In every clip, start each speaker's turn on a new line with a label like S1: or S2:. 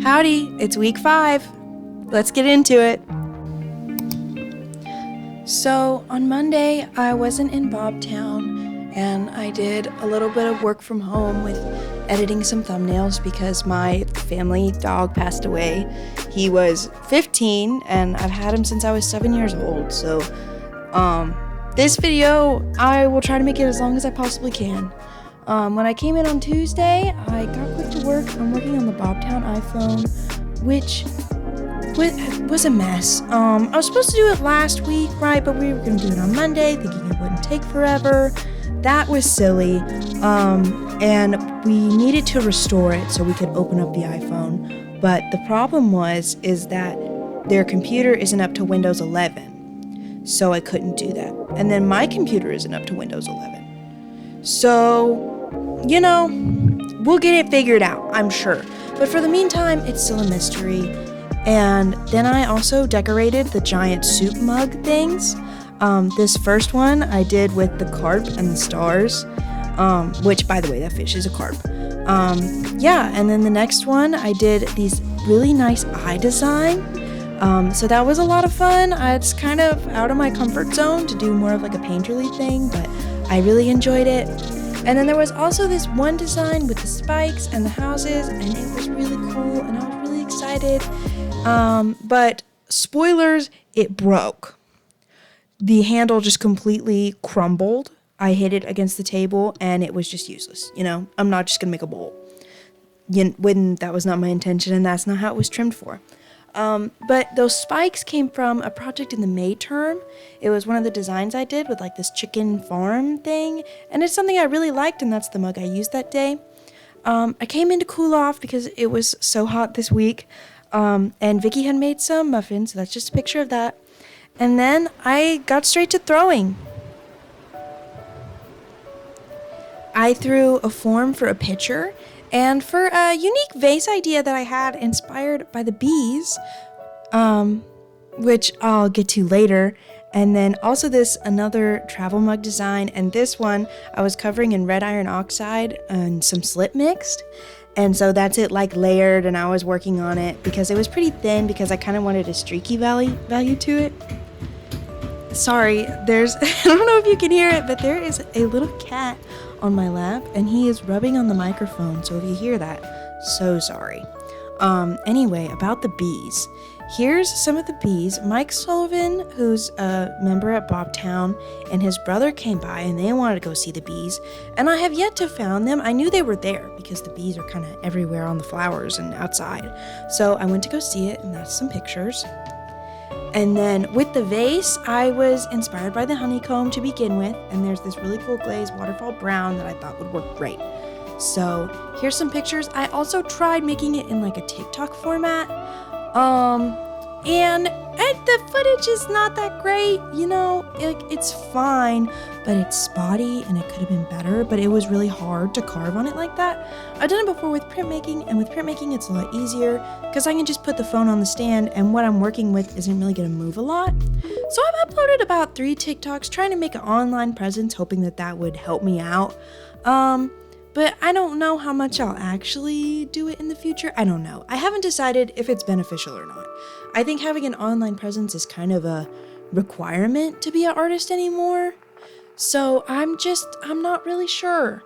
S1: Howdy, it's week 5. Let's get into it. So on Monday, I wasn't in Bobtown, and I did a little bit of work from home with editing some thumbnails because my family dog passed away. He was 15, and I've had him since I was 7 years old. So this video, I will try to make it as long as I possibly can. When I came in on Tuesday, I got quick to work. I'm working on the Bobtown iPhone, which was a mess. I was supposed to do it last week, right? But we were going to do it on Monday, thinking it wouldn't take forever. That was silly. And we needed to restore it so we could open up the iPhone. But the problem is that their computer isn't up to Windows 11. So I couldn't do that. And then my computer isn't up to Windows 11. So, we'll get it figured out, I'm sure. But for the meantime, it's still a mystery. And then I also decorated the giant soup mug things. This first one I did with the carp and the stars, which, by the way, that fish is a carp. And then the next one I did these really nice eye design. So that was a lot of fun. It's kind of out of my comfort zone to do more of like a painterly thing, but I really enjoyed it. And then there was also this one design with the spikes and the houses, and it was really cool, and I was really excited. But spoilers, it broke. The handle just completely crumbled. I hit it against the table, and it was just useless. I'm not just gonna make a bowl. When that was not my intention, and that's not how it was trimmed for. But those spikes came from a project in the May term. It was one of the designs I did with like this chicken farm thing, and it's something I really liked, and that's the mug I used that day. I came in to cool off because it was so hot this week, and Vicky had made some muffins, so that's just a picture of that. And then I got straight to throwing. I threw a form for a pitcher, and for a unique vase idea that I had inspired by the bees, which I'll get to later. And then also another travel mug design, and this one I was covering in red iron oxide and some slip mixed. And so that's it like layered, and I was working on it because it was pretty thin because I kind of wanted a streaky value to it. Sorry, I don't know if you can hear it, but there is a little cat on my lap, and he is rubbing on the microphone, so if you hear that, so sorry. Anyway, about the bees. Here's some of the bees. Mike Sullivan, who's a member at Bobtown, and his brother came by, and they wanted to go see the bees, and I have yet to found them. I knew they were there because the bees are kind of everywhere on the flowers and outside. So I went to go see it, and that's some pictures. And then with the vase, I was inspired by the honeycomb to begin with, and there's this really cool glazed waterfall brown that I thought would work great. So here's some pictures. I also tried making it in like a TikTok format, and the footage is not that great, it's fine, but it's spotty and it could have been better, but it was really hard to carve on it like that. I've done it before with printmaking, and with printmaking it's a lot easier because I can just put the phone on the stand, and what I'm working with isn't really going to move a lot. So I've uploaded about 3 TikToks trying to make an online presence, hoping that would help me out. But I don't know how much I'll actually do it in the future. I don't know. I haven't decided if it's beneficial or not. I think having an online presence is kind of a requirement to be an artist anymore. So I'm not really sure.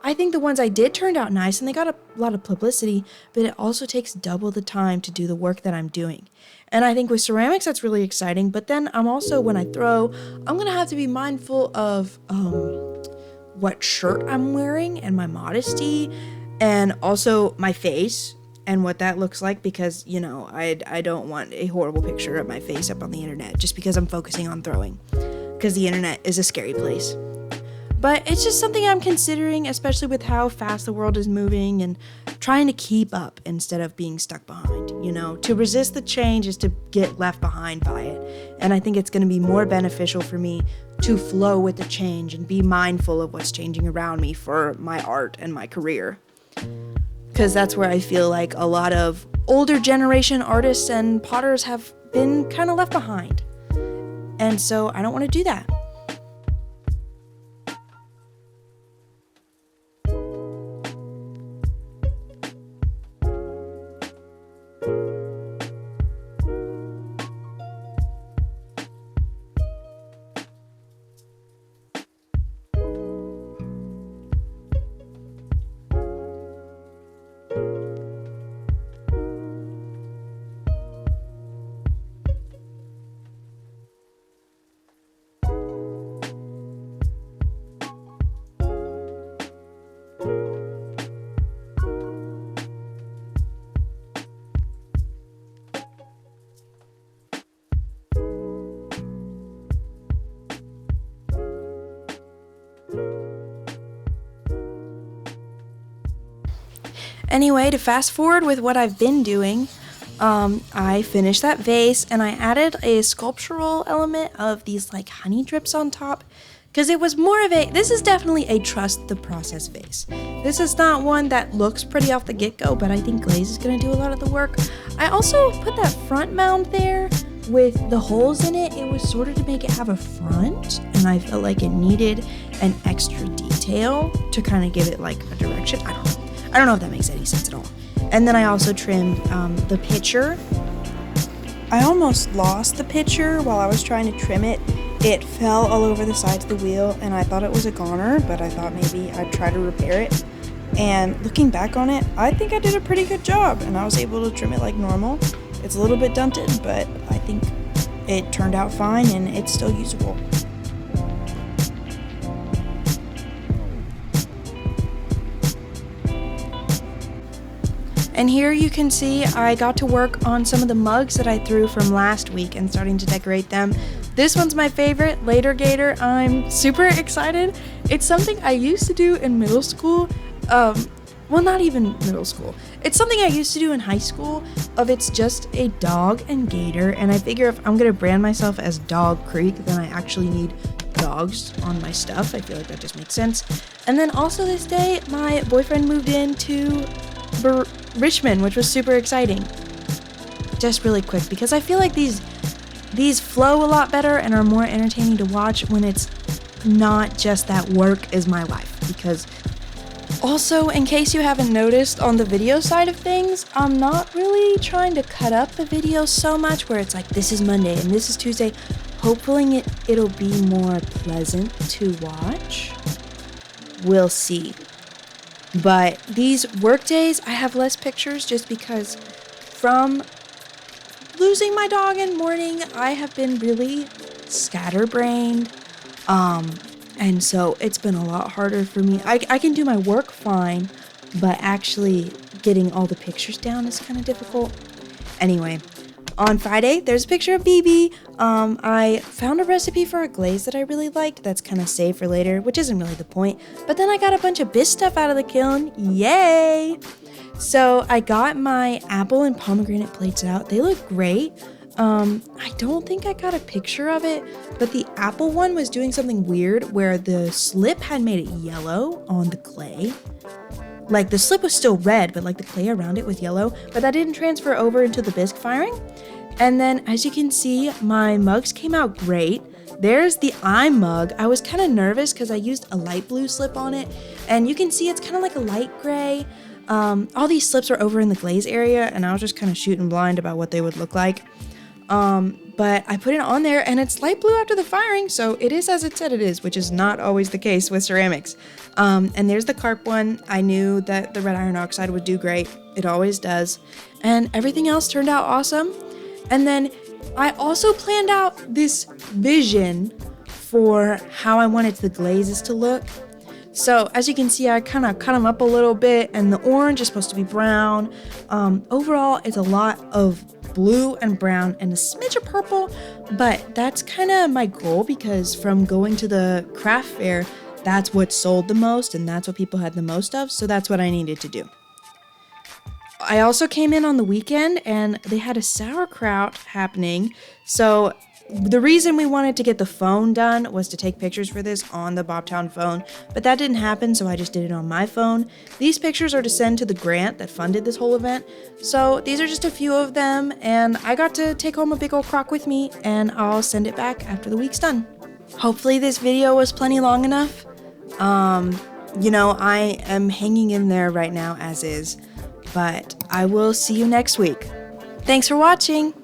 S1: I think the ones I did turned out nice, and they got a lot of publicity, but it also takes double the time to do the work that I'm doing. And I think with ceramics, that's really exciting. But then I'm also, when I throw, I'm going to have to be mindful of what shirt I'm wearing and my modesty, and also my face and what that looks like, because I don't want a horrible picture of my face up on the internet just because I'm focusing on throwing, because the internet is a scary place. But it's just something I'm considering, especially with how fast the world is moving, and trying to keep up instead of being stuck behind. To resist the change is to get left behind by it. And I think it's going to be more beneficial for me to flow with the change and be mindful of what's changing around me for my art and my career. Because that's where I feel like a lot of older generation artists and potters have been kind of left behind. And so I don't want to do that. Anyway, to fast forward with what I've been doing, I finished that vase and I added a sculptural element of these like honey drips on top, because it was more of this is definitely a trust the process vase. This is not one that looks pretty off the get-go, but I think glaze is going to do a lot of the work. I also put that front mound there with the holes in it. It was sort of to make it have a front, and I felt like it needed an extra detail to kind of give it like a direction. I don't know if that makes any sense at all. And then I also trimmed the pitcher. I almost lost the pitcher while I was trying to trim it. It fell all over the sides of the wheel, and I thought it was a goner, but I thought maybe I'd try to repair it. And looking back on it, I think I did a pretty good job, and I was able to trim it like normal. It's a little bit dented, but I think it turned out fine, and it's still usable. And here you can see I got to work on some of the mugs that I threw from last week and starting to decorate them. This one's my favorite, Later Gator. I'm super excited. It's something I used to do in middle school. Well, not even middle school. It's something I used to do in high school it's just a dog and gator. And I figure if I'm going to brand myself as Dog Creek, then I actually need dogs on my stuff. I feel like that just makes sense. And then also this day, my boyfriend moved into Richmond, which was super exciting. Just really quick, because I feel like these flow a lot better and are more entertaining to watch when it's not just that work is my life. Because also, in case you haven't noticed on the video side of things, I'm not really trying to cut up the video so much where it's like this is Monday and this is Tuesday. Hopefully it'll be more pleasant to watch. We'll see. But these work days, I have less pictures just because from losing my dog in mourning, I have been really scatterbrained. And so it's been a lot harder for me. I can do my work fine, but actually getting all the pictures down is kind of difficult. Anyway, on Friday, there's a picture of BB. I found a recipe for a glaze that I really liked that's kind of saved for later, which isn't really the point. But then I got a bunch of Biss stuff out of the kiln. Yay! So I got my apple and pomegranate plates out. They look great. I don't think I got a picture of it, but the apple one was doing something weird where the slip had made it yellow on the clay. Like the slip was still red, but like the clay around it was yellow, but that didn't transfer over into the bisque firing. And then as you can see, my mugs came out great. There's the eye mug. I was kind of nervous because I used a light blue slip on it, and you can see it's kind of like a light gray. All these slips are over in the glaze area, and I was just kind of shooting blind about what they would look like. But I put it on there and it's light blue after the firing, so it is as it said it is, which is not always the case with ceramics. And there's the carp one. I knew that the red iron oxide would do great. It always does. And everything else turned out awesome. And then I also planned out this vision for how I wanted the glazes to look. So as you can see, I kind of cut them up a little bit, and the orange is supposed to be brown. Overall, it's a lot of blue and brown and a smidge of purple, but that's kind of my goal because from going to the craft fair, that's what sold the most and that's what people had the most of, so that's what I needed to do. I also came in on the weekend and they had a sauerkraut happening, so the reason we wanted to get the phone done was to take pictures for this on the Bobtown phone, but that didn't happen, so I just did it on my phone. These pictures are to send to the grant that funded this whole event, so these are just a few of them, and I got to take home a big old crock with me, and I'll send it back after the week's done. Hopefully this video was plenty long enough. I am hanging in there right now as is, but I will see you next week. Thanks for watching!